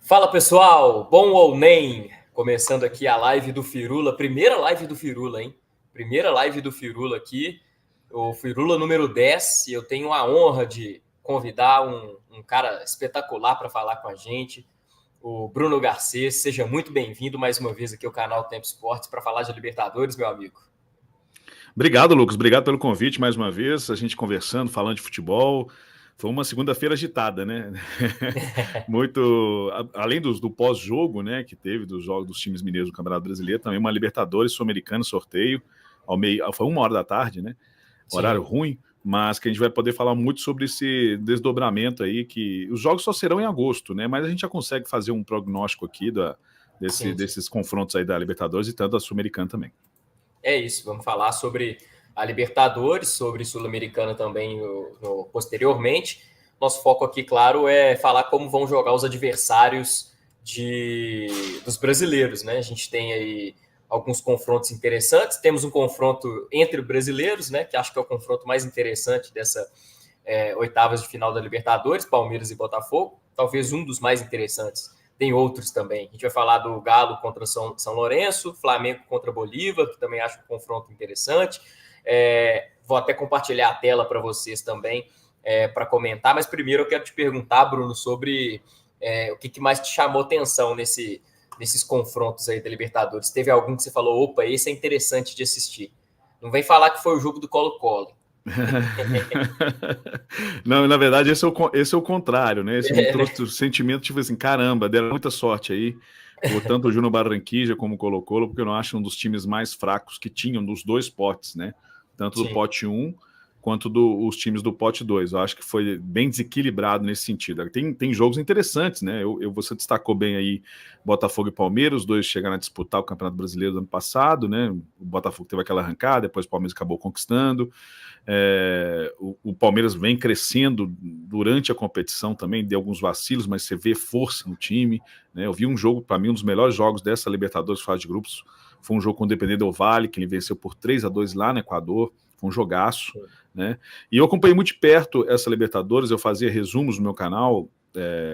Fala pessoal, bom ou nem? Começando aqui a live do Firula, primeira live do Firula, hein? Primeira live do Firula aqui, o Firula número 10, e eu tenho a honra de convidar um cara espetacular para falar com a gente, o Bruno Garcês. Seja muito bem-vindo mais uma vez aqui ao canal Tempo Esportes para falar de Libertadores, meu amigo. Obrigado, Lucas. Obrigado pelo convite mais uma vez. A gente conversando, falando de futebol. Foi uma segunda-feira agitada, né? Muito. Além do pós-jogo, né? Que teve dos jogos dos times mineiros do Campeonato Brasileiro, também uma Libertadores Sul-Americana sorteio. Foi 1h da tarde, né? Horário Sim. ruim, mas que a gente vai poder falar muito sobre esse desdobramento aí, que os jogos só serão em agosto, né? Mas a gente já consegue fazer um prognóstico aqui desses confrontos aí da Libertadores e tanto da Sul-Americana também. É isso, vamos falar sobre a Libertadores, sobre Sul-Americana também posteriormente. Nosso foco aqui, claro, é falar como vão jogar os adversários dos brasileiros, né? A gente tem aí alguns confrontos interessantes. Temos um confronto entre brasileiros, né? Que acho que é o confronto mais interessante dessa oitavas de final da Libertadores, Palmeiras e Botafogo. Talvez um dos mais interessantes. Tem outros também. A gente vai falar do Galo contra São Lourenço, Flamengo contra Bolívar, que também acho um confronto interessante. Vou até compartilhar a tela para vocês também, para comentar. Mas primeiro eu quero te perguntar, Bruno, sobre o que mais te chamou atenção nesses confrontos aí da Libertadores. Teve algum que você falou, opa, esse é interessante de assistir? Não vem falar que foi o jogo do Colo-Colo. Não, na verdade, esse é o contrário, né? Esse me trouxe o sentimento, tipo assim, caramba, deram muita sorte aí, tanto o Júnior Barranquilla como o Colo-Colo, porque eu não acho um dos times mais fracos que tinham dos dois potes, né? Tanto do pote 1 quanto os times do pote 2. Eu acho que foi bem desequilibrado nesse sentido. Tem jogos interessantes, né? Você destacou bem aí Botafogo e Palmeiras, os dois chegaram a disputar o Campeonato Brasileiro do ano passado, né? O Botafogo teve aquela arrancada, depois o Palmeiras acabou conquistando. O Palmeiras vem crescendo durante a competição também, deu alguns vacilos, mas você vê força no time, né? Eu vi um jogo, para mim, um dos melhores jogos dessa Libertadores fase de grupos, foi um jogo com o Independente Del Valle, que ele venceu por 3-2 lá no Equador, foi um jogaço, né? E eu acompanhei muito de perto essa Libertadores, eu fazia resumos no meu canal,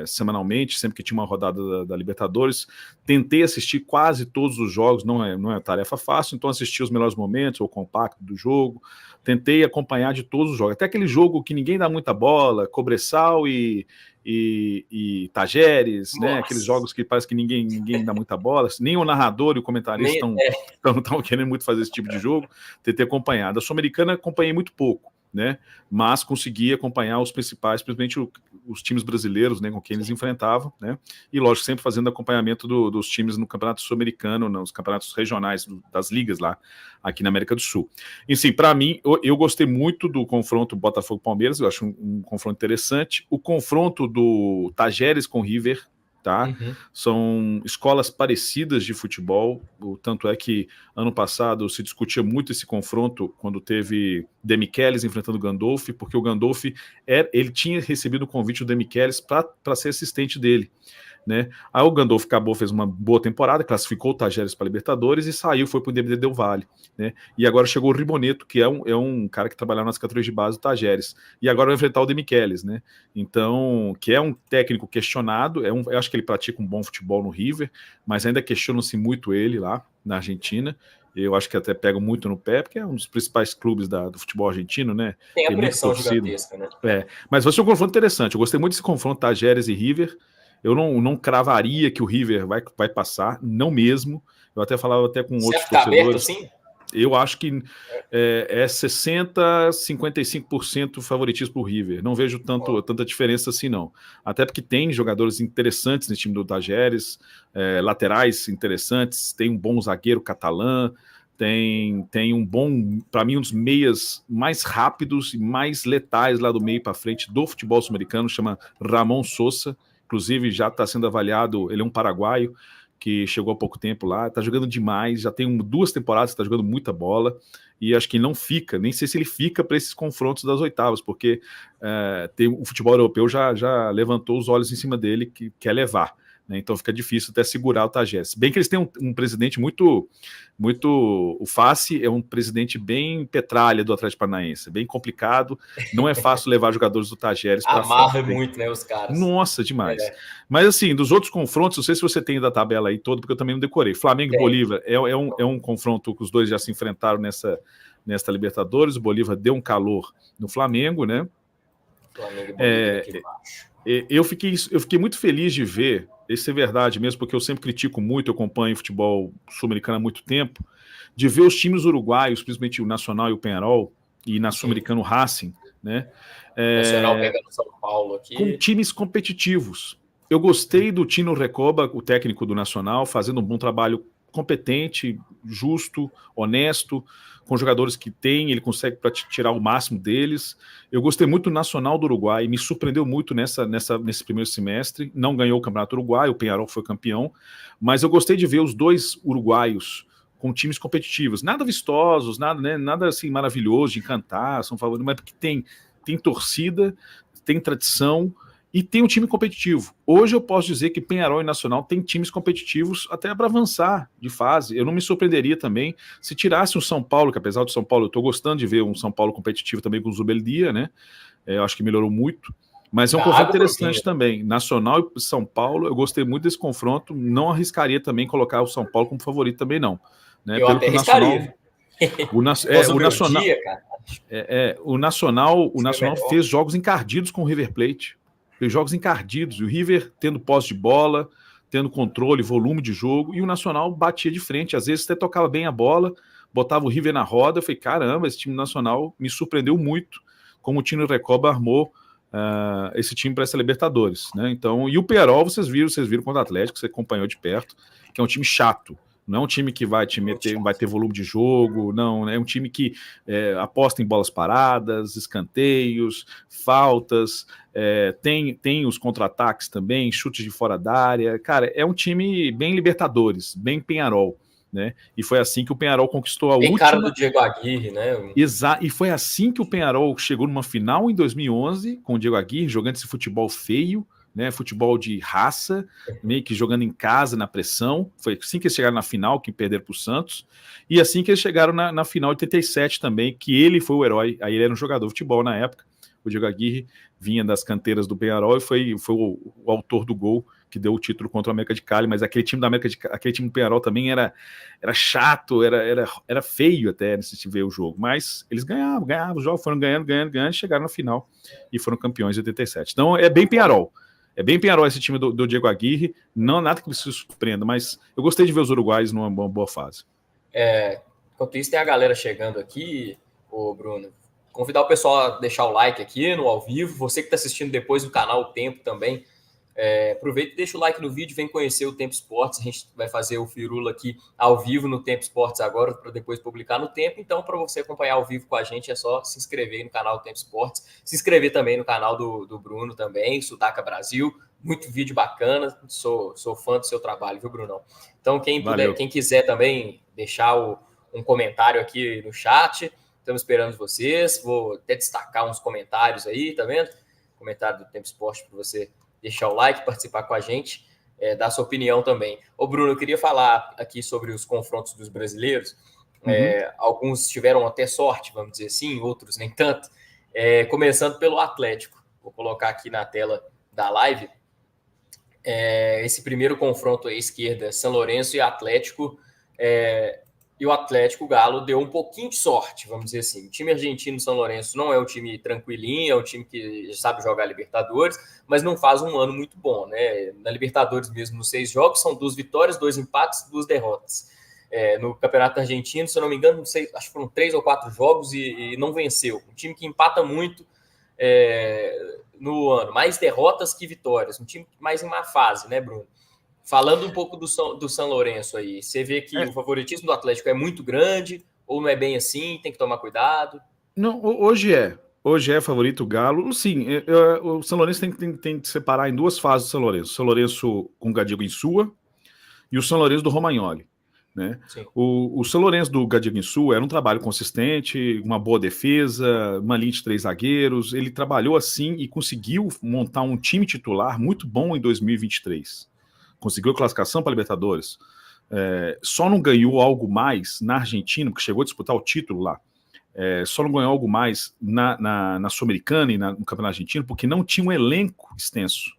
semanalmente, sempre que tinha uma rodada da Libertadores. Tentei assistir quase todos os jogos, não é tarefa fácil, então assisti os melhores momentos, o compacto do jogo, tentei acompanhar de todos os jogos, até aquele jogo que ninguém dá muita bola, Cobressal e Tajeres, né? Aqueles jogos que parece que ninguém dá muita bola, nem o narrador e o comentarista estão querendo muito fazer esse tipo de jogo. Tentei acompanhar. Da Sul-Americana acompanhei muito pouco, né? Mas consegui acompanhar os principais, principalmente os times brasileiros, né, com quem eles enfrentavam, né? E lógico, sempre fazendo acompanhamento dos times no Campeonato Sul-Americano, nos campeonatos regionais das ligas lá, aqui na América do Sul. Enfim, para mim, eu gostei muito do confronto Botafogo-Palmeiras, eu acho um confronto interessante. O confronto do Tajeres com River, tá? São escolas parecidas de futebol, tanto é que ano passado se discutia muito esse confronto quando teve Demichelis enfrentando o Gandolfi, porque o Gandolfi ele tinha recebido o convite do Demichelis para ser assistente dele, né? Aí o Gandolfi fez uma boa temporada, classificou o Tajeres para Libertadores e saiu, foi para o Independente Del Valle, né? E agora chegou o Riboneto, que é um cara que trabalhava nas categorias de base do Tajeres, e agora vai enfrentar o Demichelis, né? Então, que é um técnico questionado, eu acho que ele pratica um bom futebol no River, mas ainda questionam-se muito ele lá na Argentina. Eu acho que até pega muito no pé, porque é um dos principais clubes do futebol argentino, né? Tem a pressão gigantesca, né? Mas vai ser um confronto interessante. Eu gostei muito desse confronto Tajeres e River. Eu não cravaria que o River vai passar, não mesmo. Eu até falava com outros torcedores. Aberto assim? Eu acho que é 60-55% favoritismo para o River. Não vejo tanta diferença assim, não. Até porque tem jogadores interessantes nesse time do Tajeres, laterais interessantes, tem um bom zagueiro catalã, tem um bom, para mim, um dos meias mais rápidos e mais letais lá do meio para frente do futebol sul-americano, chama Ramon Sosa. Inclusive já está sendo avaliado, ele é um paraguaio que chegou há pouco tempo lá, está jogando demais, já tem 2 temporadas, está jogando muita bola, e acho que não fica, nem sei se ele fica para esses confrontos das oitavas, porque o futebol europeu já levantou os olhos em cima dele, que quer levar, né? Então fica difícil até segurar o Tajeres. Bem que eles têm um presidente muito... O Fassi é um presidente bem petralha do Atlético Paranaense, bem complicado, não é fácil levar jogadores do Tajeres para frente. Amarra muito, né, os caras. Nossa, demais. Mas assim, dos outros confrontos, não sei se você tem da tabela aí todo, porque eu também não decorei. Flamengo e Bolívar é um confronto que os dois já se enfrentaram nesta Libertadores. O Bolívar deu um calor no Flamengo, né? Flamengo e Bolívar aqui embaixo. Eu fiquei muito feliz de ver, isso é verdade mesmo, porque eu sempre critico muito, eu acompanho futebol sul-americano há muito tempo, de ver os times uruguaios, principalmente o Nacional e o Peñarol, e na Sul-Americano o Racing, né? Nacional pegando São Paulo aqui. Com times competitivos. Eu gostei do Tino Recoba, o técnico do Nacional, fazendo um bom trabalho competente, justo, honesto, com jogadores que tem, ele consegue tirar o máximo deles. Eu gostei muito do Nacional do Uruguai, me surpreendeu muito nesse primeiro semestre, não ganhou o Campeonato Uruguai, o Peñarol foi campeão, mas eu gostei de ver os dois uruguaios com times competitivos, nada vistosos, nada assim maravilhoso de encantar, são favoritos, mas porque tem torcida, tem tradição, e tem um time competitivo. Hoje eu posso dizer que Peñarol e Nacional tem times competitivos até para avançar de fase. Eu não me surpreenderia também se tirasse um São Paulo, que apesar do São Paulo, eu estou gostando de ver um São Paulo competitivo também com o Zubeldia, né? Eu acho que melhorou muito. Mas é um confronto interessante também. Nacional e São Paulo, eu gostei muito desse confronto. Não arriscaria também colocar o São Paulo como favorito também, não. Né? Eu até arriscaria. O Nacional fez jogos encardidos com o River Plate. Fez jogos encardidos. E o River tendo posse de bola, tendo controle, volume de jogo. E o Nacional batia de frente. Às vezes até tocava bem a bola, botava o River na roda. Eu falei, caramba, esse time nacional me surpreendeu muito como o Tino Recoba armou esse time para essa Libertadores. Né? Então, e o Peñarol, vocês viram contra o Atlético, você acompanhou de perto, que é um time chato. Não é um time que vai ter volume de jogo, não, é um time que aposta em bolas paradas, escanteios, faltas, tem os contra-ataques também, chutes de fora da área. Cara, é um time bem Libertadores, bem Peñarol, né? E foi assim que o Peñarol conquistou a última... cara do Diego Aguirre, né? E foi assim que o Peñarol chegou numa final em 2011, com o Diego Aguirre, jogando esse futebol feio, né, futebol de raça, meio que jogando em casa, na pressão. Foi assim que eles chegaram na final, que perderam para o Santos, e assim que eles chegaram na final de 87 também, que ele foi o herói. Aí ele era um jogador de futebol na época, o Diego Aguirre vinha das canteiras do Peñarol e foi o autor do gol que deu o título contra o América de Cali. Mas aquele time do Peñarol também era chato, era feio até se ver o jogo, mas eles ganhavam os jogos, foram ganhando, chegaram na final e foram campeões em 87. Então é bem Peñarol. É bem Peñarol esse time do Diego Aguirre, não nada que me surpreenda, mas eu gostei de ver os uruguaios numa boa fase. Enquanto isso, tem a galera chegando aqui, ô Bruno. Convidar o pessoal a deixar o like aqui no ao vivo, você que está assistindo depois no canal O Tempo também, aproveita e deixa o like no vídeo, vem conhecer o Tempo Esportes. A gente vai fazer o Firula aqui ao vivo no Tempo Esportes agora, para depois publicar no Tempo. Então, para você acompanhar ao vivo com a gente, é só se inscrever aí no canal do Tempo Esportes, se inscrever também no canal do Bruno também, Sudaca Brasil, muito vídeo bacana, sou fã do seu trabalho, viu, Brunão? Então, quem quiser também deixar um comentário aqui no chat, estamos esperando vocês, vou até destacar uns comentários aí, tá vendo? Comentário do Tempo Esporte para você deixar o like, participar com a gente, dar sua opinião também. Ô Bruno, eu queria falar aqui sobre os confrontos dos brasileiros. Alguns tiveram até sorte, vamos dizer assim, outros nem tanto. Começando pelo Atlético. Vou colocar aqui na tela da live. Esse primeiro confronto à esquerda, São Lourenço e Atlético. E o Atlético, o Galo, deu um pouquinho de sorte, vamos dizer assim. O time argentino São Lourenço não é um time tranquilinho, é um time que sabe jogar Libertadores, mas não faz um ano muito bom, né? Na Libertadores mesmo, nos 6 jogos, são 2 vitórias, 2 empates, 2 derrotas. No Campeonato Argentino, se eu não me engano, não sei, acho que foram 3 ou 4 jogos e não venceu. Um time que empata muito no ano, mais derrotas que vitórias. Um time mais em má fase, né, Bruno? Falando um pouco do São Lourenço aí, você vê que o favoritismo do Atlético é muito grande, ou não é bem assim, tem que tomar cuidado? Não, hoje é favorito o Galo. Sim, o São Lourenço tem que separar em 2 fases do São Lourenço. O São Lourenço com o Gadiego Insua e o São Lourenço do Romagnoli. Né? O São Lourenço do Gadiego Insua era um trabalho consistente, uma boa defesa, uma linha de 3 zagueiros. Ele trabalhou assim e conseguiu montar um time titular muito bom em 2023. conseguiu a classificação para a Libertadores, só não ganhou algo mais na Argentina, porque chegou a disputar o título lá, só não ganhou algo mais na Sul-Americana e no Campeonato Argentino, porque não tinha um elenco extenso.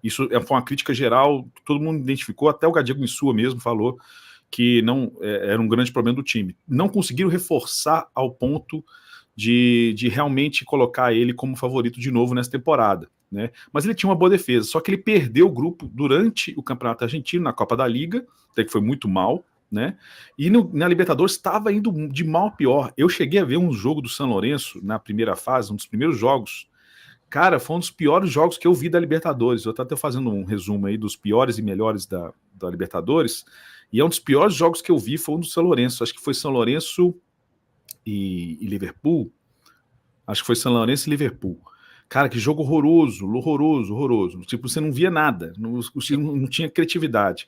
Isso foi uma crítica geral, todo mundo identificou, até o Gadiego Insua mesmo falou que não era um grande problema do time. Não conseguiram reforçar ao ponto de realmente colocar ele como favorito de novo nessa temporada, né? Mas ele tinha uma boa defesa, só que ele perdeu o grupo durante o Campeonato Argentino, na Copa da Liga, até que foi muito mal, né? E na Libertadores estava indo de mal a pior. Eu cheguei a ver um jogo do São Lourenço na primeira fase, um dos primeiros jogos. Cara, foi um dos piores jogos que eu vi da Libertadores. Eu estou até fazendo um resumo aí dos piores e melhores da Libertadores, e é um dos piores jogos que eu vi, foi um do São Lourenço. Acho que foi São Lourenço e Liverpool. Acho que foi São Lourenço e Liverpool. Cara, que jogo horroroso, horroroso, horroroso. Tipo, você não via nada, não tinha criatividade.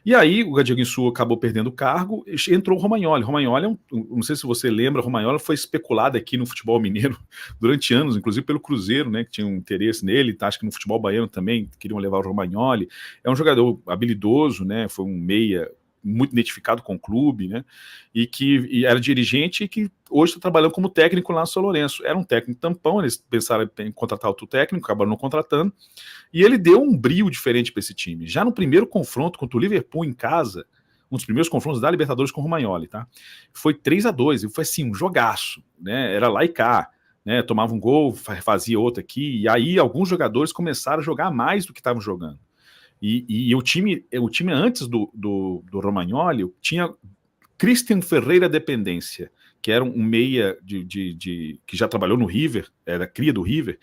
E aí o Gadiego Insua acabou perdendo o cargo, entrou o Romagnoli. Romagnoli, não sei se você lembra, o Romagnoli foi especulado aqui no futebol mineiro durante anos, inclusive pelo Cruzeiro, né, que tinha um interesse nele, tá, acho que no futebol baiano também queriam levar o Romagnoli. É um jogador habilidoso, né, foi um meia muito identificado com o clube, né, e era dirigente e que hoje está trabalhando como técnico lá no São Lourenço. Era um técnico tampão, eles pensaram em contratar outro técnico, acabaram não contratando, e ele deu um brio diferente para esse time. Já no primeiro confronto contra o Liverpool em casa, um dos primeiros confrontos da Libertadores com o Romagnoli, tá? Foi 3-2, e foi assim, um jogaço, né? Era lá e cá, né? Tomava um gol, fazia outro aqui, e aí alguns jogadores começaram a jogar mais do que estavam jogando. E o time antes do Romagnoli tinha Christian Ferreira Dependência, que era um meia que já trabalhou no River, era cria do River,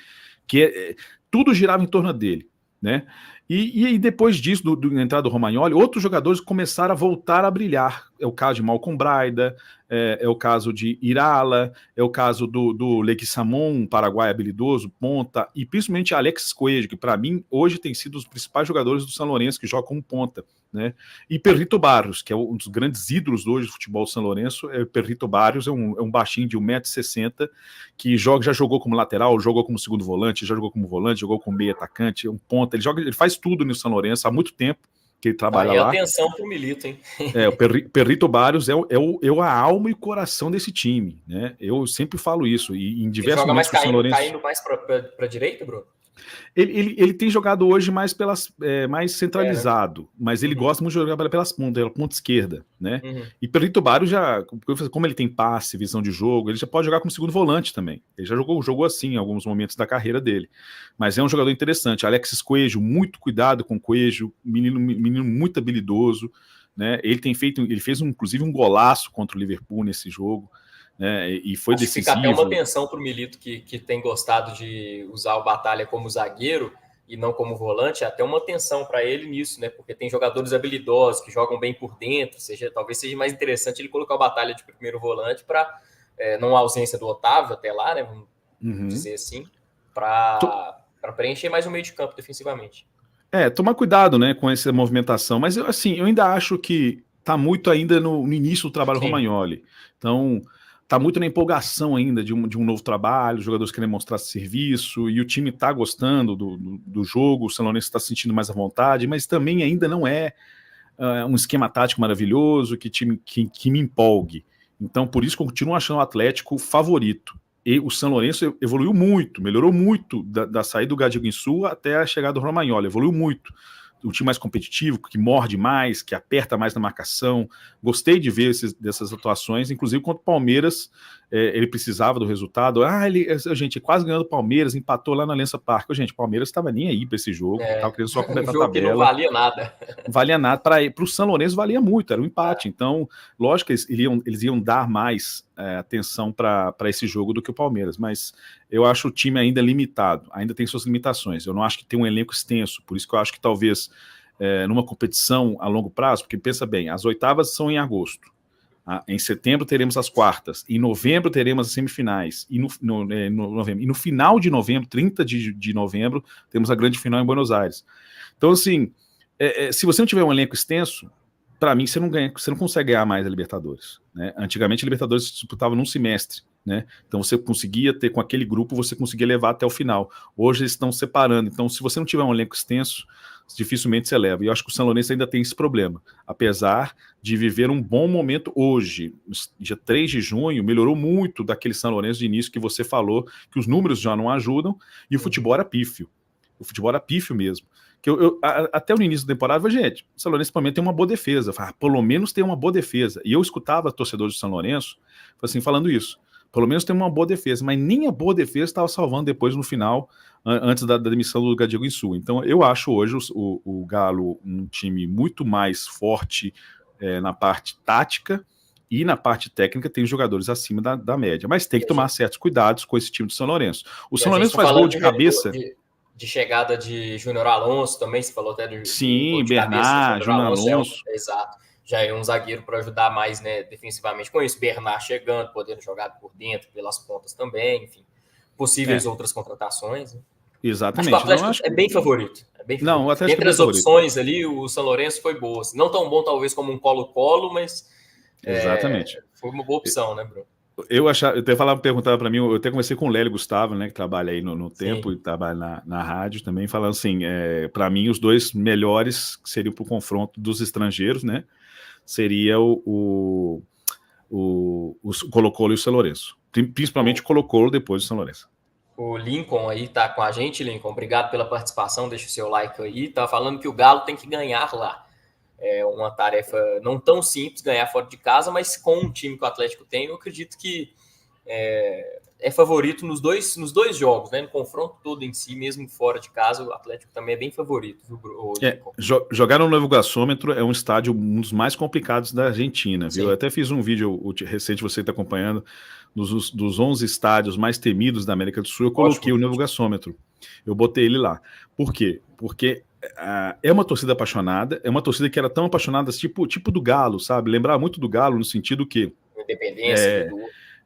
que tudo girava em torno dele, né? E depois disso, da entrada do Romagnoli, outros jogadores começaram a voltar a brilhar. É o caso de Malcom Braida, é o caso de Irala, é o caso do Leguizamón, um paraguaio habilidoso, ponta, e principalmente Alex Coelho, que para mim hoje tem sido um dos principais jogadores do São Lourenço, que joga como ponta, né? E Perrito Barrios, que é um dos grandes ídolos hoje do futebol do São Lourenço. Perrito Barrios é um baixinho de 1,60 m, que já jogou como lateral, jogou como segundo volante, já jogou como volante, jogou como meio atacante, um ponta, ele faz tudo no São Lourenço há muito tempo que ele trabalha lá. Atenção pro Milito, hein? O Perrito Barrios é a alma e coração desse time, né? Eu sempre falo isso, e em diversos momentos o São Lourenço... caindo mais para direita, Bruno? Ele tem jogado hoje mais mais centralizado, mas ele gosta muito de jogar pelas pontas, pela ponta esquerda, né? E Perrito Barrios como ele tem passe, visão de jogo, ele já pode jogar como segundo volante também. Ele já jogou assim em alguns momentos da carreira dele. Mas é um jogador interessante. Alexis Coelho, muito cuidado com o Coelho, menino muito habilidoso, né? Ele fez inclusive um golaço contra o Liverpool nesse jogo. E foi decisivo. Fica até uma atenção para o Milito, que tem gostado de usar o Batalha como zagueiro e não como volante, até uma atenção para ele nisso, né? Porque tem jogadores habilidosos que jogam bem por dentro, talvez seja mais interessante ele colocar o Batalha de primeiro volante para, não a ausência do Otávio até lá, né? Vamos dizer assim, para preencher mais o meio de campo defensivamente. Tomar cuidado, né, com essa movimentação, mas eu ainda acho que está muito ainda no início do trabalho Romagnoli. Então, está muito na empolgação ainda de um novo trabalho, os jogadores querem mostrar serviço, e o time está gostando do jogo, o São Lourenço está se sentindo mais à vontade, mas também ainda não é um esquema tático maravilhoso que me empolgue. Então, por isso que eu continuo achando o Atlético favorito. E o São Lourenço evoluiu muito, melhorou muito da saída do Gadiego Insua até a chegada do Romagnoli, evoluiu muito. O time mais competitivo, que morde mais, que aperta mais na marcação. Gostei de ver dessas atuações, inclusive contra o Palmeiras, ele precisava do resultado. Gente, quase ganhando o Palmeiras, empatou lá na Aliança Parque. Gente, o Palmeiras estava nem aí para esse jogo, estava querendo só completar a tabela. Que não valia nada. Não valia nada. Para o São Lourenço valia muito, era um empate. Então, lógico que eles iam dar mais atenção para esse jogo do que o Palmeiras, mas eu acho o time ainda limitado, ainda tem suas limitações. Eu não acho que tem um elenco extenso, por isso que eu acho que talvez numa competição a longo prazo, porque pensa bem, as oitavas são em agosto, em setembro teremos as quartas, em novembro teremos as semifinais, e novembro, e no final de novembro, 30 de novembro, temos a grande final em Buenos Aires. Então, assim, se você não tiver um elenco extenso, para mim, você não consegue ganhar mais a Libertadores, né? Antigamente, a Libertadores se disputava num semestre, né? Então, você conseguia ter, com aquele grupo, você conseguia levar até o final. Hoje, eles estão separando. Então, se você não tiver um elenco extenso, dificilmente se eleva. E eu acho que o São Lourenço ainda tem esse problema. Apesar de viver um bom momento hoje, dia 3 de junho, melhorou muito daquele São Lourenço de início que você falou, que os números já não ajudam, e o futebol era pífio. O futebol era pífio mesmo. Que até o início da temporada, eu falei, gente, o São Lourenço pelo menos tem uma boa defesa. Falei, pelo menos tem uma boa defesa. E eu escutava torcedores do São Lourenço assim, falando isso. Pelo menos tem uma boa defesa, mas nem a boa defesa estava salvando depois no final, antes da demissão do Gadiel Guinsu. Então eu acho hoje o Galo um time muito mais forte na parte tática, e na parte técnica tem jogadores acima da média. Mas tem que tomar certos cuidados com esse time do São Lourenço. O São Lourenço faz gol de cabeça... De chegada de Júnior Alonso também, você falou até de... Sim, Bernard, Júnior Alonso. Exato. Já é um zagueiro para ajudar mais, né, defensivamente com isso. Bernard chegando, podendo jogar por dentro, pelas pontas também, enfim. Possíveis outras contratações. Né? Exatamente. Acho que o Atlético é bem favorito. Não, o Atlético entre as opções ali, o São Lourenço foi boa. Não tão bom, talvez, como um Colo-Colo, mas exatamente. Foi uma boa opção, né, Bruno? Eu até perguntava para mim, eu até conversei com o Lélio Gustavo, né, que trabalha aí no Tempo e trabalha na rádio também, falando assim, para mim os dois melhores que seriam para o confronto dos estrangeiros, né, seria o Colo-Colo e o São Lourenço, principalmente o Colo-Colo depois do São Lourenço. O Lincoln aí tá com a gente, Lincoln, obrigado pela participação, deixa o seu like aí, tá falando que o Galo tem que ganhar lá. É uma tarefa não tão simples ganhar fora de casa, mas com um time que o Atlético tem, eu acredito que é favorito nos dois jogos, né? No confronto todo em si, mesmo fora de casa, o Atlético também é bem favorito. Jogar no Novo Gasômetro é um estádio um dos mais complicados da Argentina, viu? Eu até fiz um vídeo recente, você está acompanhando, dos 11 estádios mais temidos da América do Sul, eu coloquei o Novo Gasômetro. Eu botei ele lá. Por quê? Porque é uma torcida apaixonada, é uma torcida que era tão apaixonada, tipo do Galo, sabe? Lembrar muito do Galo no sentido que Independência,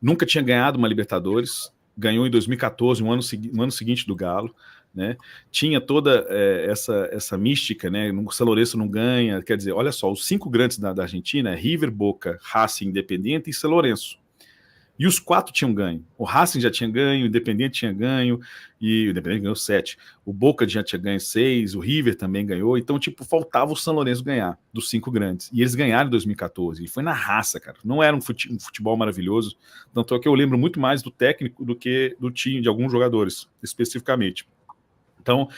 nunca tinha ganhado uma Libertadores, ganhou em 2014, um ano seguinte do Galo, né? Tinha toda essa mística, né? O São Lourenço não ganha, quer dizer, olha só, os 5 grandes da Argentina é River, Boca, Racing, Independiente e São Lourenço. E os 4 tinham ganho. O Racing já tinha ganho, o Independiente tinha ganho, e o Independiente ganhou 7. O Boca já tinha ganho 6, o River também ganhou. Então, faltava o São Lourenço ganhar dos 5 grandes. E eles ganharam em 2014. E foi na raça, cara. Não era um futebol maravilhoso. Tanto é que eu lembro muito mais do técnico do que do time, de alguns jogadores, especificamente. Então,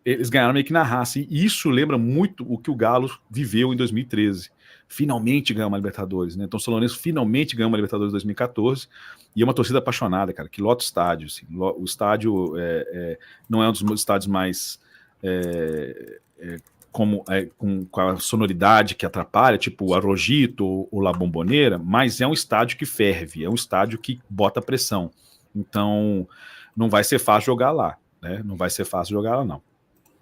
eles ganharam meio que na raça. E isso lembra muito o que o Galo viveu em 2013. Finalmente ganhou uma Libertadores, né? Então o São Lourenço finalmente ganhou uma Libertadores em 2014 e é uma torcida apaixonada, cara, que lota o estádio. Assim. O estádio não é um dos estádios mais com a sonoridade que atrapalha, tipo o Arrojito ou o La Bombonera, mas é um estádio que ferve, é um estádio que bota pressão. Então não vai ser fácil jogar lá, né? Não vai ser fácil jogar lá, não.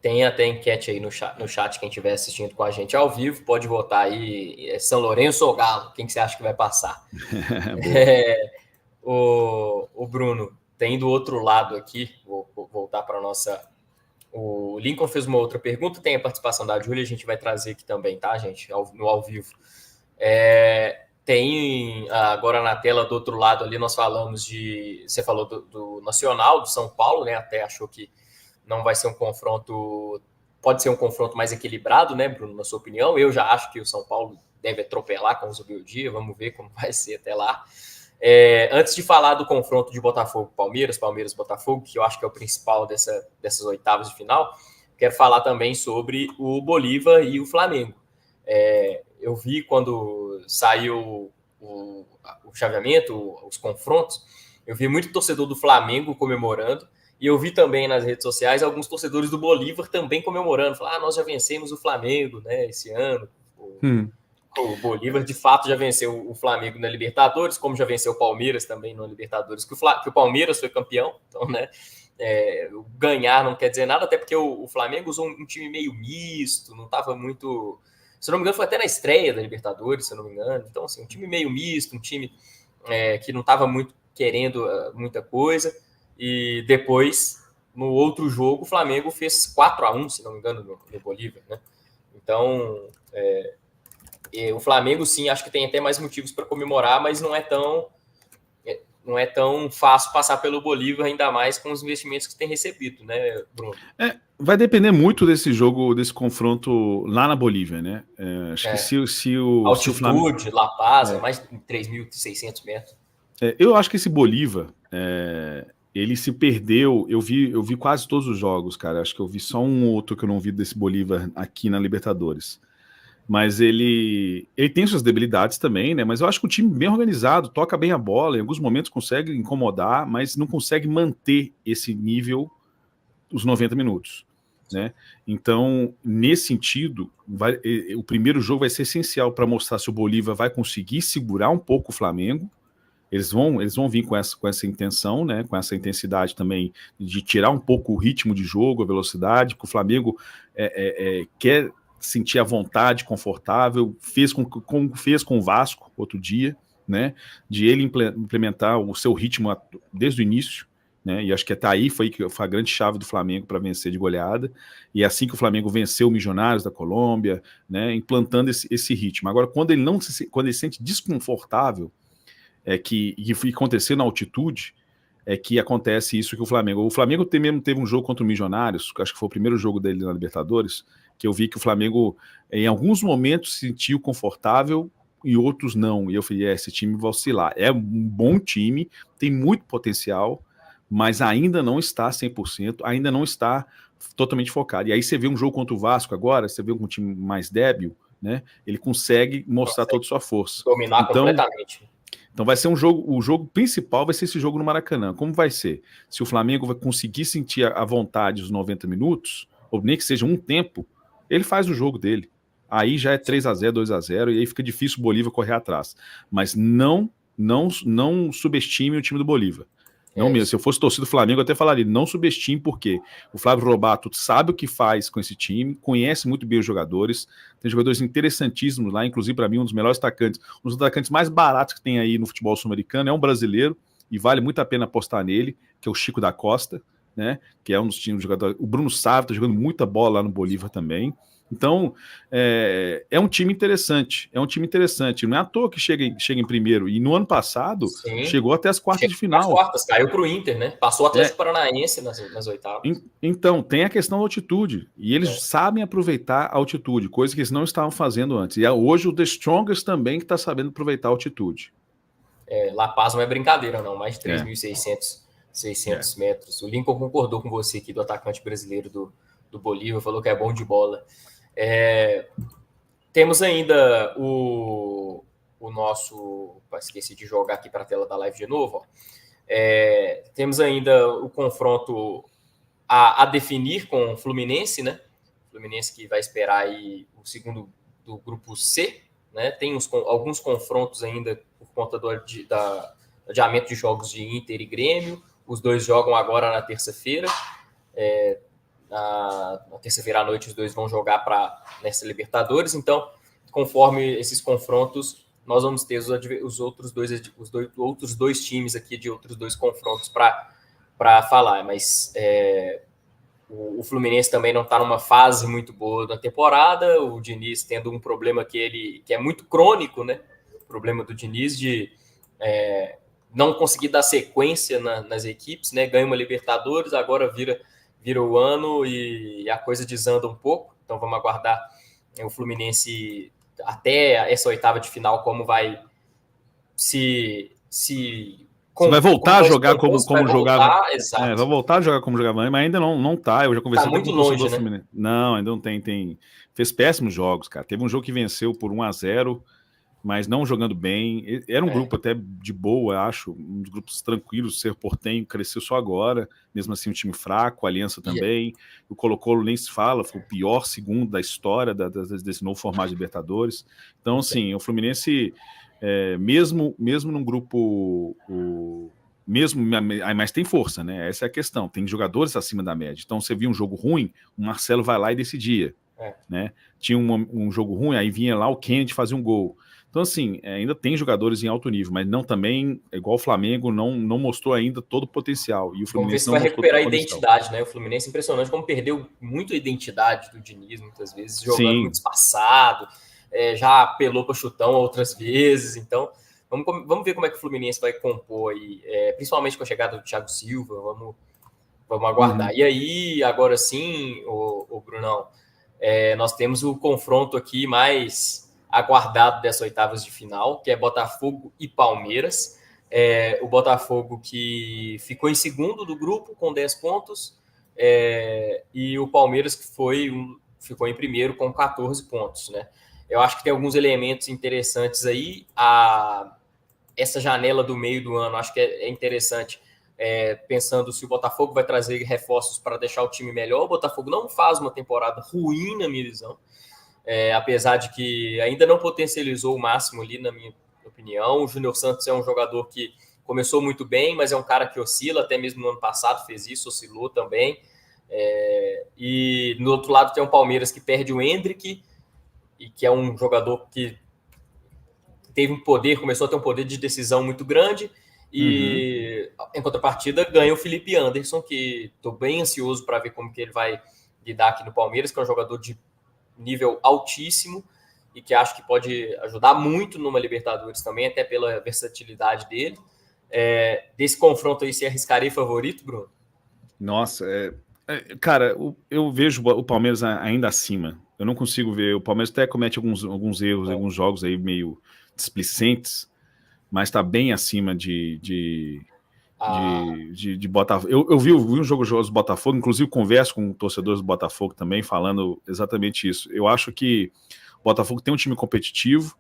Tem até enquete aí no chat, quem estiver assistindo com a gente ao vivo, pode votar aí, São Lourenço ou Galo, quem que você acha que vai passar? O Bruno, tem do outro lado aqui, vou voltar para a nossa... O Lincoln fez uma outra pergunta, tem a participação da Júlia, a gente vai trazer aqui também, tá, gente? No ao vivo. Tem agora na tela do outro lado ali, nós falamos você falou do Nacional, do São Paulo, né? Até achou que não vai ser um confronto, pode ser um confronto mais equilibrado, né, Bruno, na sua opinião? Eu já acho que o São Paulo deve atropelar com o Zubeldia, vamos ver como vai ser até lá. Antes de falar do confronto de Palmeiras-Botafogo, que eu acho que é o principal dessas oitavas de final, quero falar também sobre o Bolívar e o Flamengo. Eu vi quando saiu o chaveamento, os confrontos, eu vi muito torcedor do Flamengo comemorando, e eu vi também nas redes sociais alguns torcedores do Bolívar também comemorando, falando, nós já vencemos o Flamengo, né, esse ano. O Bolívar, de fato, já venceu o Flamengo na Libertadores, como já venceu o Palmeiras também na Libertadores, que o Palmeiras foi campeão, então, né, ganhar não quer dizer nada, até porque o Flamengo usou um time meio misto, não estava muito... Se não me engano, foi até na estreia da Libertadores, se não me engano. Então, assim, um time meio misto, um time que não estava muito querendo muita coisa. E depois, no outro jogo, o Flamengo fez 4-1, se não me engano, no Bolívar, né? Então, o Flamengo, sim, acho que tem até mais motivos para comemorar, mas não é tão... não é tão fácil passar pelo Bolívar, ainda mais com os investimentos que tem recebido, né, Bruno? Vai depender muito desse jogo, desse confronto lá na Bolívia, né? Acho que se o altitude, se o La Paz, é mais de 3.600 metros. Eu acho que esse Bolívar, ele se perdeu. Eu vi quase todos os jogos, cara. Acho que eu vi só um ou outro que eu não vi desse Bolívar aqui na Libertadores. Mas ele tem suas debilidades também, né? Mas eu acho que o time bem organizado, toca bem a bola, em alguns momentos consegue incomodar, mas não consegue manter esse nível os 90 minutos, né? Então, nesse sentido, o primeiro jogo vai ser essencial para mostrar se o Bolívar vai conseguir segurar um pouco o Flamengo. Eles vão vir com essa intenção, né? Com essa intensidade também de tirar um pouco o ritmo de jogo, a velocidade, que o Flamengo quer sentir a vontade, confortável, como fez com o Vasco outro dia, né? De ele implementar o seu ritmo desde o início, né? E acho que até aí foi a grande chave do Flamengo para vencer de goleada. E é assim que o Flamengo venceu o Milionários da Colômbia, né? Implantando esse ritmo. Agora, quando ele se sente desconfortável, que acontecer na altitude, é que acontece isso que o Flamengo mesmo teve um jogo contra o Milionários, que acho que foi o primeiro jogo dele na Libertadores, que eu vi que o Flamengo, em alguns momentos, se sentiu confortável e outros não. E eu falei, esse time vai oscilar. É um bom time, tem muito potencial, mas ainda não está 100%, ainda não está totalmente focado. E aí você vê um jogo contra o Vasco agora, você vê um time mais débil, né? Ele consegue mostrar toda a sua força. Dominar completamente. Então vai ser um jogo, o jogo principal vai ser esse jogo no Maracanã. Como vai ser? Se o Flamengo vai conseguir sentir a vontade os 90 minutos, ou nem que seja um tempo, ele faz o jogo dele. Aí já é 3-0, 2-0, e aí fica difícil o Bolívar correr atrás. Mas não subestime o time do Bolívar. Não mesmo. Se eu fosse torcedor do Flamengo, eu até falaria, não subestime, porque o Flávio Robato sabe o que faz com esse time, conhece muito bem os jogadores, tem jogadores interessantíssimos lá, inclusive para mim um dos melhores atacantes, um dos atacantes mais baratos que tem aí no futebol sul-americano, é um brasileiro, e vale muito a pena apostar nele, que é o Chico da Costa, né? Que é um dos times de jogadores. O Bruno Sávio está jogando muita bola lá no Bolívar também. Então, é um time interessante. Não é à toa que chega em primeiro. E no ano passado, chegou até as quartas de final. As quartas, caiu para o Inter, né? Passou o Atlético Paranaense nas oitavas. Então, tem a questão da altitude. E eles sabem aproveitar a altitude, coisa que eles não estavam fazendo antes. E hoje o The Strongest também que está sabendo aproveitar a altitude. La Paz não é brincadeira, não. Mais de 3.600 metros. O Lincoln concordou com você aqui, do atacante brasileiro do Bolívar, falou que é bom de bola. Temos ainda o nosso... Esqueci de jogar aqui para a tela da live de novo. Ó. Temos ainda o confronto a definir com o Fluminense, né? Fluminense que vai esperar aí o segundo do grupo C, né? Tem alguns confrontos ainda por conta do adiamento de jogos de Inter e Grêmio. Os dois jogam agora na terça-feira. Na terça-feira à noite os dois vão jogar nessa Libertadores. Então, conforme esses confrontos, nós vamos ter os outros dois times aqui de outros dois confrontos para falar. Mas o Fluminense também não está numa fase muito boa da temporada. O Diniz tendo um problema que é muito crônico, né? O problema do Diniz de não conseguir dar sequência nas equipes, né? Ganha uma Libertadores, agora vira o ano e a coisa desanda um pouco. Então vamos aguardar o Fluminense até essa oitava de final, como vai vai voltar a jogar como jogava. Vai voltar a jogar como jogava, mas ainda não tá. Eu já conversei muito longe, né? Fluminense. Não, ainda não tem. Fez péssimos jogos, cara. Teve um jogo que venceu por 1-0, mas não jogando bem. Era um grupo até de boa, acho. Um dos grupos tranquilos. O Cerro Porteño cresceu só agora. Mesmo assim, um time fraco. A Aliança também. O Colo-Colo nem se fala. Foi o pior segundo da história desse novo formato de Libertadores. Então, assim, o Fluminense, mesmo num grupo... mas tem força, né? Essa é a questão. Tem jogadores acima da média. Então, você viu um jogo ruim, o Marcelo vai lá e decidia. Né? Tinha um jogo ruim, aí vinha lá o Kennedy fazer um gol. Então, assim, ainda tem jogadores em alto nível, mas não também, igual o Flamengo, não mostrou ainda todo o potencial. E o Fluminense vamos ver se vai recuperar a identidade, né? O Fluminense é impressionante como perdeu muito a identidade do Diniz, muitas vezes, jogando muito espaçado, já apelou para chutão outras vezes. Então, Vamos ver como é que o Fluminense vai compor aí, principalmente com a chegada do Thiago Silva, vamos aguardar. E aí, agora sim, o Brunão, nós temos o confronto aqui mais aguardado dessas oitavas de final, que é Botafogo e Palmeiras. O Botafogo que ficou em segundo do grupo com 10 pontos, e o Palmeiras que ficou em primeiro com 14 pontos, né? Eu acho que tem alguns elementos interessantes aí. Essa janela do meio do ano, acho que é interessante, pensando se o Botafogo vai trazer reforços para deixar o time melhor. O Botafogo não faz uma temporada ruim, na minha visão, apesar de que ainda não potencializou o máximo ali, na minha opinião. O Júnior Santos é um jogador que começou muito bem, mas é um cara que oscila, até mesmo no ano passado fez isso, oscilou também. E no outro lado tem o Palmeiras, que perde o Endrick, e que é um jogador que começou a ter um poder de decisão muito grande, e em contrapartida ganha o Felipe Anderson, que estou bem ansioso para ver como que ele vai lidar aqui no Palmeiras, que é um jogador de nível altíssimo e que acho que pode ajudar muito numa Libertadores também, até pela versatilidade dele. Desse confronto aí, você arriscaria favorito, Bruno? Nossa, cara, eu vejo o Palmeiras ainda acima. Eu não consigo ver. O Palmeiras até comete alguns erros, alguns jogos aí meio displicentes, mas está bem acima de Botafogo. Eu vi um jogo do Botafogo, inclusive converso com torcedores do Botafogo também, falando exatamente isso. Eu acho que o Botafogo tem um time competitivo,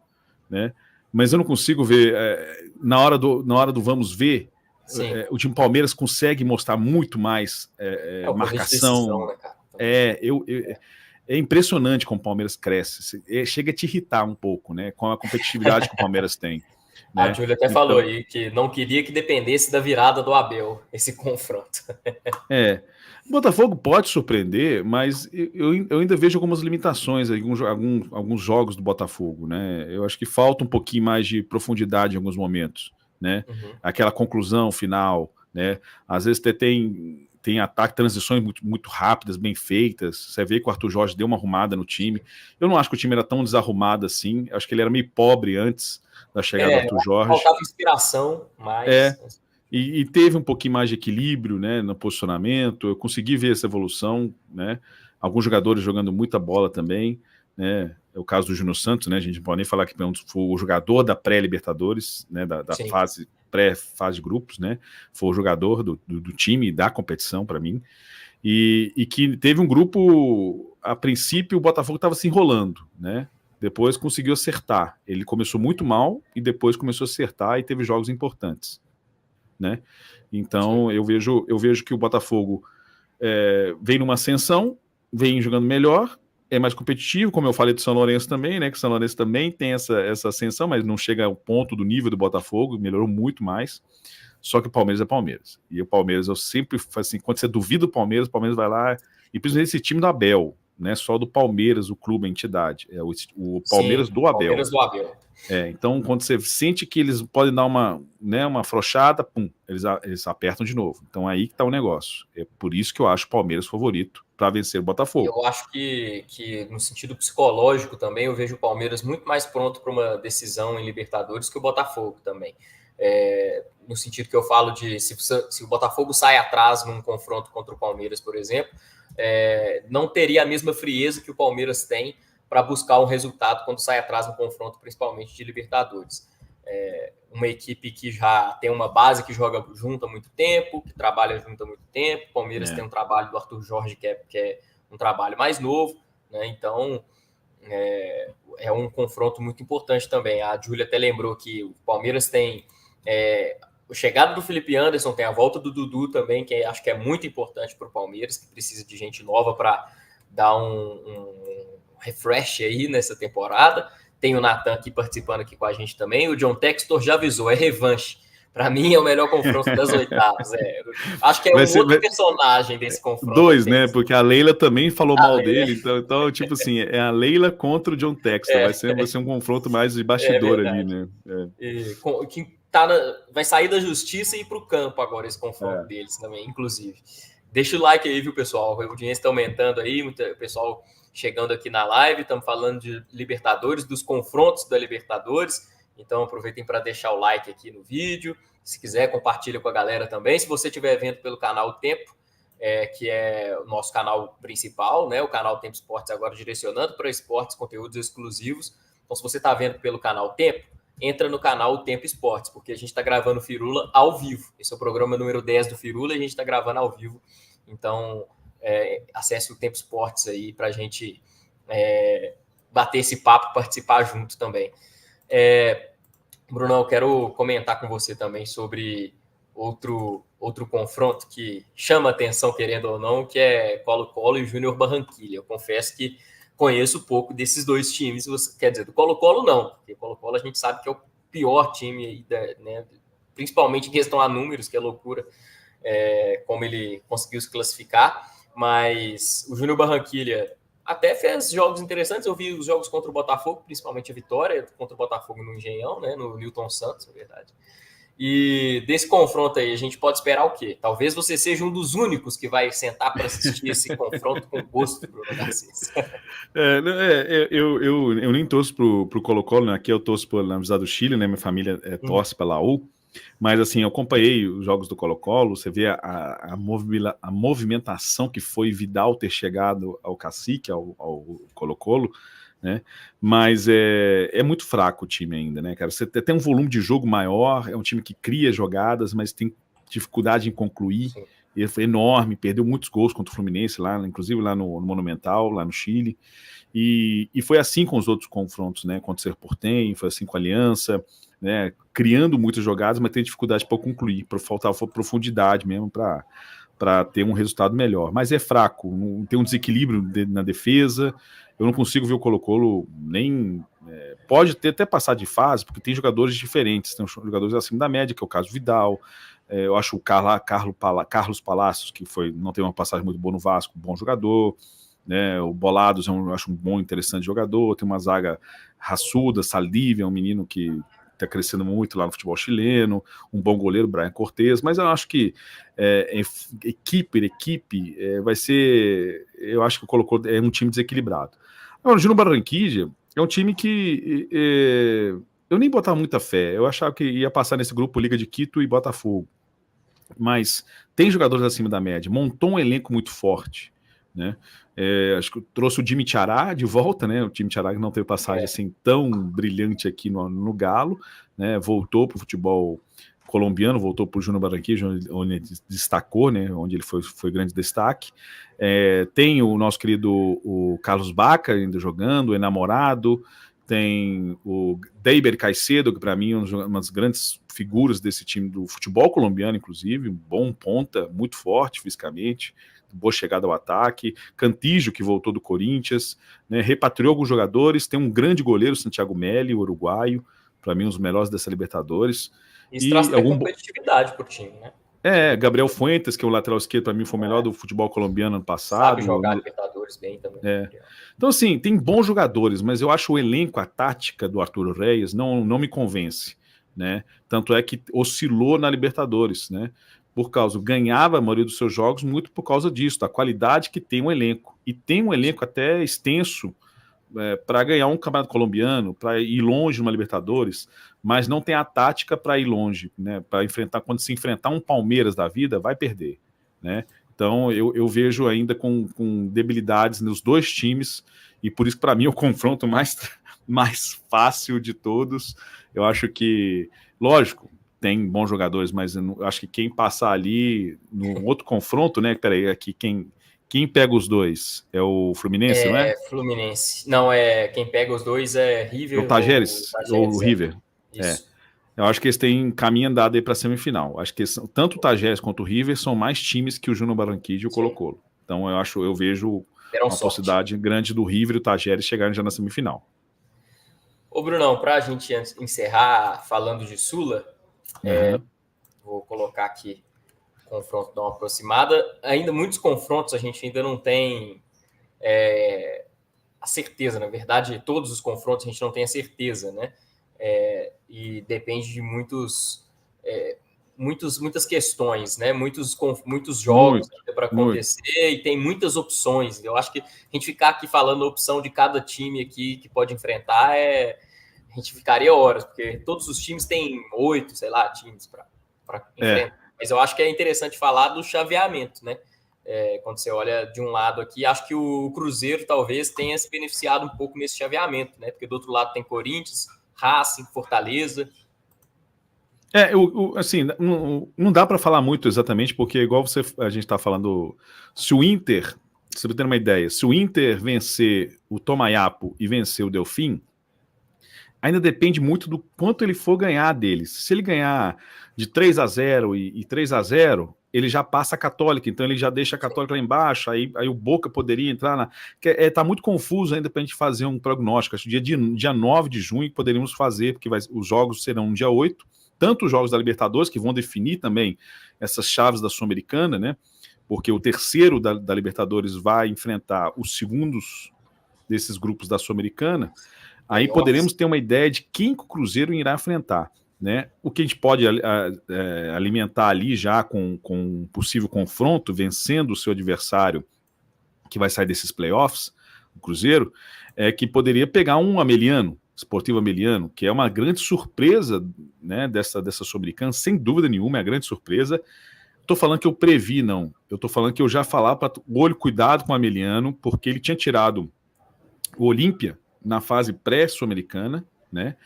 né? Mas eu não consigo ver, na hora do vamos ver, o time Palmeiras consegue mostrar muito mais marcação. Decisão, né, cara? É impressionante como o Palmeiras cresce. Chega a te irritar um pouco, né? Com a competitividade que o Palmeiras tem. Né? A Júlia até falou aí que não queria que dependesse da virada do Abel, esse confronto. O Botafogo pode surpreender, mas eu ainda vejo algumas limitações, alguns jogos do Botafogo, né? Eu acho que falta um pouquinho mais de profundidade em alguns momentos, né? Aquela conclusão final, né? Às vezes tem ataque, transições muito, muito rápidas, bem feitas. Você vê que o Arthur Jorge deu uma arrumada no time. Eu não acho que o time era tão desarrumado assim. Acho que ele era meio pobre antes da chegada do Arthur Jorge. Faltava inspiração, mas... E teve um pouquinho mais de equilíbrio, né, no posicionamento. Eu consegui ver essa evolução, né? Alguns jogadores jogando muita bola também, né? É o caso do Júnior Santos, né? A gente não pode nem falar que foi o jogador da pré-Libertadores, né? Da fase de grupos, né? Foi o jogador do time, da competição, para mim. E que teve um grupo, a princípio, o Botafogo estava se enrolando, né? Depois conseguiu acertar. Ele começou muito mal e depois começou a acertar e teve jogos importantes, né? Então eu vejo que o Botafogo vem numa ascensão, vem jogando melhor, é mais competitivo, como eu falei do São Lourenço também, né? Que o São Lourenço também tem essa ascensão, mas não chega ao ponto do nível do Botafogo, melhorou muito mais. Só que o Palmeiras é Palmeiras. E o Palmeiras, eu sempre faço assim, quando você duvida do Palmeiras vai lá, e principalmente esse time do Abel, né? Só do Palmeiras, o clube, a entidade. É o Palmeiras do Abel. Palmeiras do Abel. Então, quando você sente que eles podem dar uma afrouxada, pum, eles apertam de novo. Então, aí que tá o negócio. É por isso que eu acho o Palmeiras favorito para vencer o Botafogo. Eu acho que no sentido psicológico também, eu vejo o Palmeiras muito mais pronto para uma decisão em Libertadores que o Botafogo também. No sentido que eu falo de se o Botafogo sai atrás num confronto contra o Palmeiras, por exemplo, não teria a mesma frieza que o Palmeiras tem para buscar um resultado quando sai atrás no confronto, principalmente de Libertadores. Uma equipe que já tem uma base que joga junto há muito tempo, que trabalha junto há muito tempo. O Palmeiras tem um trabalho do Arthur Jorge que é um trabalho mais novo, né? Então é um confronto muito importante também. A Júlia até lembrou que o Palmeiras tem a chegada do Felipe Anderson, tem a volta do Dudu também, que acho que é muito importante para o Palmeiras, que precisa de gente nova para dar um refresh aí nessa temporada. Tem o Natan aqui participando aqui com a gente também. O John Textor já avisou, é revanche. Para mim é o melhor confronto das oitavas. Acho que é outro personagem desse confronto. Dois, né? Porque a Leila também falou mal dele. Então, tipo assim, é a Leila contra o John Textor. Vai ser um confronto mais de bastidor ali, né? Vai sair da justiça e ir para o campo agora esse confronto deles também, inclusive. Deixa o like aí, viu, pessoal? A audiência está aumentando aí, muito pessoal chegando aqui na live. Estamos falando de Libertadores, dos confrontos da Libertadores. Então aproveitem para deixar o like aqui no vídeo. Se quiser, compartilha com a galera também. Se você estiver vendo pelo canal O Tempo, que é o nosso canal principal, né? O canal Tempo Esportes agora direcionando para esportes, conteúdos exclusivos. Então, se você está vendo pelo canal Tempo, entra no canal O Tempo Esportes, porque a gente está gravando o Firula ao vivo. Esse é o programa número 10 do Firula e a gente está gravando ao vivo. Então, acesse o Tempo Esportes aí para a gente bater esse papo, participar junto também. Brunão, eu quero comentar com você também sobre outro confronto que chama atenção, querendo ou não, que é Colo-Colo e Júnior Barranquilla. Eu confesso que conheço pouco desses dois times, quer dizer, do Colo-Colo não, porque Colo-Colo a gente sabe que é o pior time aí, né, principalmente em questão a números, que é loucura, como ele conseguiu se classificar, mas o Júnior Barranquilla até fez jogos interessantes. Eu vi os jogos contra o Botafogo, principalmente a vitória contra o Botafogo no Engenhão, né, no Newton Santos, na verdade. E desse confronto aí, a gente pode esperar o quê? Talvez você seja um dos únicos que vai sentar para assistir esse confronto com gosto, Bruno Garcês. Eu nem torço pro Colo-Colo, né? Aqui eu torço na Universidade do Chile, né? Minha família torce pela U. Mas, assim, eu acompanhei os jogos do Colo-Colo, você vê a movimentação que foi Vidal ter chegado ao Cacique, ao Colo-Colo, né? Mas é muito fraco o time ainda, né, cara? Você tem um volume de jogo maior, é um time que cria jogadas, mas tem dificuldade em concluir. Sim. Ele foi enorme, perdeu muitos gols contra o Fluminense, inclusive lá no Monumental, lá no Chile. E foi assim com os outros confrontos, né? Contra o Cerro Porteño, foi assim com a Aliança, né? Criando muitas jogadas, mas tem dificuldade para concluir, faltava profundidade mesmo para ter um resultado melhor. Mas é fraco, tem um desequilíbrio na defesa. Eu não consigo ver o Colo-Colo nem... pode até passar de fase, porque tem jogadores diferentes, tem jogadores acima da média, que é o caso do Vidal. Eu acho o Carlos Palacios, que não tem uma passagem muito boa no Vasco, bom jogador. Né, o Bolados eu acho um bom, interessante jogador. Tem uma zaga raçuda, Saldívia, um menino que está crescendo muito lá no futebol chileno, um bom goleiro, Brian Cortez, mas eu acho que equipe vai ser, eu acho que colocou um time desequilibrado. Agora, o Júnior Barranquilla é um time que eu nem botava muita fé, eu achava que ia passar nesse grupo Liga de Quito e Botafogo, mas tem jogadores acima da média, montou um elenco muito forte, né? Acho que trouxe o Jimmy Chará de volta, né? O Jimmy Chará que não teve passagem assim tão brilhante aqui no Galo, né? Voltou para o futebol colombiano, voltou para o Júnior Barranquilla, onde ele destacou, né? Onde ele foi grande destaque. Tem o nosso querido o Carlos Baca ainda jogando, o Enamorado. Tem o Deiber Caicedo, que para mim é uma das grandes figuras desse time do futebol colombiano, inclusive, um bom ponta, muito forte fisicamente, boa chegada ao ataque. Cantillo, que voltou do Corinthians, né, repatriou alguns jogadores, tem um grande goleiro, Santiago Meli, o uruguaio, para mim um dos melhores dessa Libertadores. Isso traz competitividade para o time, né? Gabriel Fuentes, que é o lateral esquerdo, para mim foi o melhor do futebol colombiano ano passado. Sabe jogar Libertadores bem também. Então, assim, tem bons jogadores, mas eu acho o elenco, a tática do Arturo Reyes não me convence, né? Tanto é que oscilou na Libertadores, né? Ganhava a maioria dos seus jogos muito por causa disso, da qualidade que tem o elenco. E tem um elenco até extenso para ganhar um campeonato colombiano, para ir longe numa Libertadores, mas não tem a tática para ir longe, né? Para enfrentar, quando se enfrentar um Palmeiras da vida, vai perder, né? Então eu vejo ainda com debilidades nos dois times, e por isso, para mim, o confronto mais fácil de todos. Eu acho que, lógico, tem bons jogadores, mas eu acho que quem passar ali no outro confronto, né? Peraí, aqui quem pega os dois? É o Fluminense, não é? É Fluminense. Não, quem pega os dois é River o Tajeres, ou o River. Isso. Eu acho que eles têm caminho andado aí para a semifinal. Acho que tanto o Tajeres quanto o River são mais times que o Júnior Barranquilla e o Colo-Colo. Então eu vejo uma possibilidade grande do River e o Tajeres chegarem já na semifinal. Ô, Brunão, para a gente encerrar falando de Sula, vou colocar aqui o confronto, dar uma aproximada. Ainda muitos confrontos a gente ainda não tem a certeza, na verdade, todos os confrontos a gente não tem a certeza, né? E depende de muitas questões, né? Muitos jogos para acontecer e tem muitas opções. Eu acho que a gente ficar aqui falando a opção de cada time aqui que pode enfrentar a gente ficaria horas, porque todos os times têm 8, sei lá, times para enfrentar. Mas eu acho que é interessante falar do chaveamento, né? Quando você olha de um lado aqui, acho que o Cruzeiro talvez tenha se beneficiado um pouco nesse chaveamento, né? Porque do outro lado tem Corinthians, Racing, Fortaleza. Assim, não dá para falar muito exatamente, porque igual a gente está falando, se o Inter, se você ter uma ideia, se o Inter vencer o Tomayapo e vencer o Delfim, ainda depende muito do quanto ele for ganhar deles. Se ele ganhar de 3-0 e 3-0, ele já passa a Católica, então ele já deixa a Católica lá embaixo, aí o Boca poderia entrar na... Tá muito confuso ainda para a gente fazer um prognóstico. Acho que dia 9 de junho poderíamos fazer, porque os jogos serão no dia 8, tanto os jogos da Libertadores, que vão definir também essas chaves da Sul-Americana, né? Porque o terceiro da Libertadores vai enfrentar os segundos desses grupos da Sul-Americana. Aí poderemos ter uma ideia de quem o Cruzeiro irá enfrentar, né? O que a gente pode alimentar ali já com um possível confronto, vencendo o seu adversário que vai sair desses playoffs, o Cruzeiro, é que poderia pegar um Ameliano, Sportivo Ameliano, que é uma grande surpresa, né, dessa Sul-Americana, sem dúvida nenhuma, é a grande surpresa. Estou falando que eu previ, não. Eu estou falando que eu já falava para o olho, cuidado com o Ameliano, porque ele tinha tirado o Olímpia na fase pré-sul-americana, né?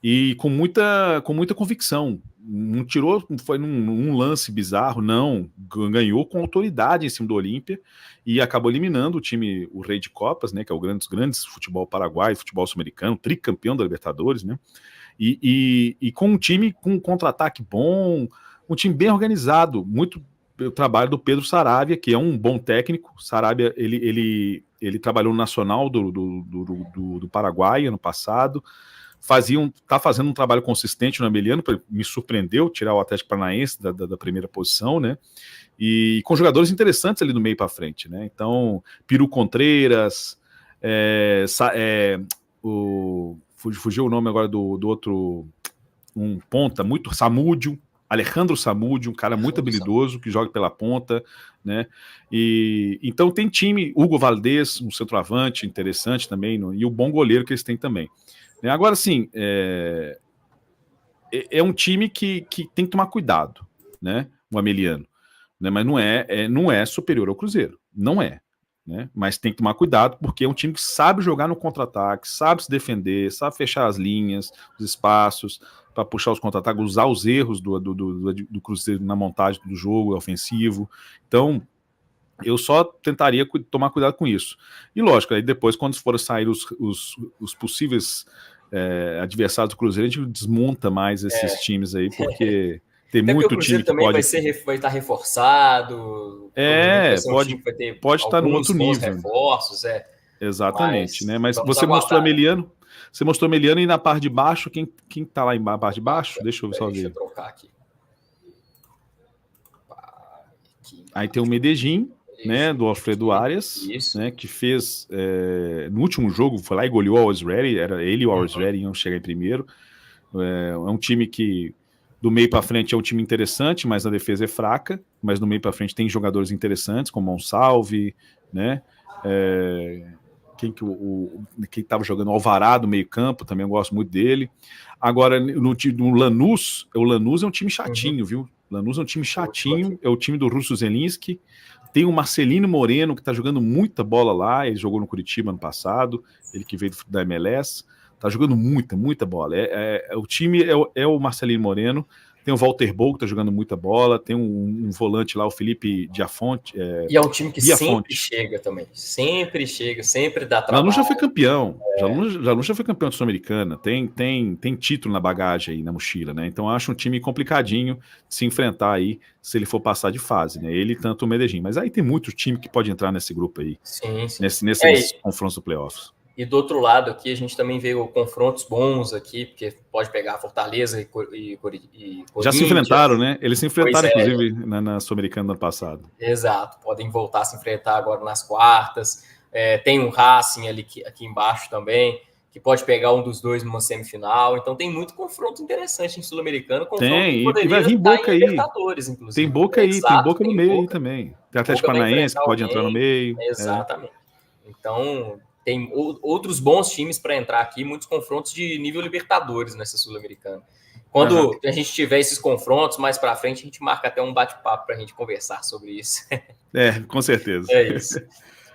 E com muita convicção. Não tirou, foi num lance bizarro, não. Ganhou com autoridade em cima do Olímpia e acabou eliminando o time, o Rei de Copas, né? Que é o grandes futebol paraguaio, futebol sul-americano, tricampeão da Libertadores, né? E com um time com um contra-ataque bom, um time bem organizado, muito o trabalho do Pedro Saravia, que é um bom técnico. Saravia, ele trabalhou no Nacional do Paraguai ano passado, está fazendo um trabalho consistente no Ameliano, me surpreendeu tirar o Atlético Paranaense da primeira posição, né? E com jogadores interessantes ali do meio para frente, né? Então, Piru Contreras, fugiu o nome agora do outro, um ponta, muito Samúdio, Alejandro Samúdio, um cara muito habilidoso, que joga pela ponta, né? E então tem time, Hugo Valdez, um centroavante interessante também, e o bom goleiro que eles têm também. Agora, sim, é um time que tem que tomar cuidado, né? O Ameliano, né? Mas não é superior ao Cruzeiro, não é. Né? Mas tem que tomar cuidado, porque é um time que sabe jogar no contra-ataque, sabe se defender, sabe fechar as linhas, os espaços, para puxar os contra-ataques, usar os erros do Cruzeiro na montagem do jogo ofensivo. Então, eu só tentaria tomar cuidado com isso. E lógico, aí depois, quando for sair os possíveis adversários do Cruzeiro, a gente desmonta mais esses times aí, porque... Tem até muito time que também pode... vai estar reforçado. Pode estar no outro nível. Reforços, Exatamente, né? Mas você mostrou Ameliano, e na parte de baixo, quem tá lá na parte de baixo? Deixa eu só ver. Deixa eu trocar aqui. Aí tem o Medellín, né, do Alfredo Arias, né, que fez no último jogo, foi lá e goleou o Always Ready, era ele e o Always Ready iam chegar em primeiro. É um time que do meio para frente é um time interessante, mas a defesa é fraca, mas do meio para frente tem jogadores interessantes, como Monsalve, né? Quem estava jogando? Alvarado, meio campo, também eu gosto muito dele. Agora, no Lanús, o Lanús é um time chatinho, viu? Lanús é um time chatinho, é o time do Russo Zelinski. Tem o Marcelino Moreno, que está jogando muita bola lá, ele jogou no Curitiba ano passado, ele que veio da MLS, está jogando muita bola. O time é o Marcelino Moreno, tem o Walter Bou, que está jogando muita bola, tem um volante lá, o Felipe Diafonte. E é um time que sempre chega também, sempre dá trabalho. Lanús já foi campeão, Lanús já foi campeão de Sul-Americana, tem título na bagagem aí, na mochila, né? Então acho um time complicadinho de se enfrentar aí, se ele for passar de fase, né? Ele tanto o Medellín, mas aí tem muito time que pode entrar nesse grupo aí, nesses confrontos do playoffs. E do outro lado aqui, a gente também vê confrontos bons aqui, porque pode pegar Fortaleza e Corinthians. Já se enfrentaram, né? Eles se enfrentaram, inclusive, na Sul-Americana do ano passado. Exato, podem voltar a se enfrentar agora nas quartas. Tem um Racing ali aqui embaixo também, que pode pegar um dos dois numa semifinal. Então tem muito confronto interessante em Sul-Americano. Tem, e vai vir Boca aí. Inclusive. Tem Boca aí, tem Boca no meio aí também. Tem Atlético Paranaense que pode entrar no meio. Exatamente. Então... tem outros bons times para entrar aqui, muitos confrontos de nível Libertadores nessa Sul-Americana. Quando a gente tiver esses confrontos mais para frente, a gente marca até um bate-papo para a gente conversar sobre isso. Com certeza. É isso.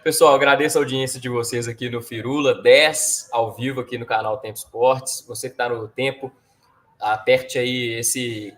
Pessoal, agradeço a audiência de vocês aqui no Firula 10, ao vivo aqui no canal Tempo Esportes. Você que está no Tempo, aperte aí esse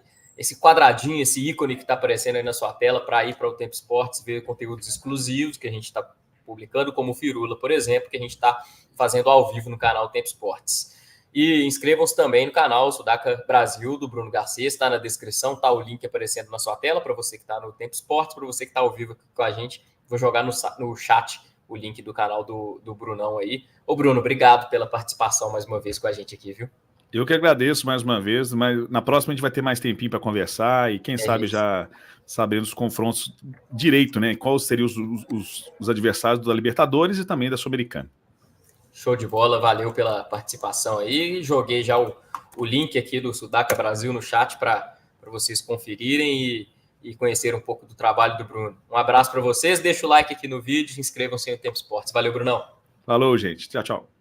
quadradinho, esse ícone que está aparecendo aí na sua tela para ir para o Tempo Esportes, ver conteúdos exclusivos que a gente está publicando, como o Firula, por exemplo, que a gente está fazendo ao vivo no canal Tempo Esportes. E inscrevam-se também no canal Sudaca Brasil, do Bruno Garcês, está na descrição, está o link aparecendo na sua tela, para você que está no Tempo Esportes, para você que está ao vivo com a gente. Vou jogar no chat o link do canal do Brunão aí. Ô, Bruno, obrigado pela participação mais uma vez com a gente aqui, viu? Eu que agradeço mais uma vez, mas na próxima a gente vai ter mais tempinho para conversar e quem sabe isso. Já sabemos os confrontos direito, né? Quais seriam os adversários da Libertadores e também da Sul-Americana. Show de bola, valeu pela participação aí. Joguei já o link aqui do Sudaca Brasil no chat para vocês conferirem e conhecer um pouco do trabalho do Bruno. Um abraço para vocês, deixa o like aqui no vídeo, inscrevam-se no Tempo Esportes. Valeu, Brunão. Falou, gente. Tchau, tchau.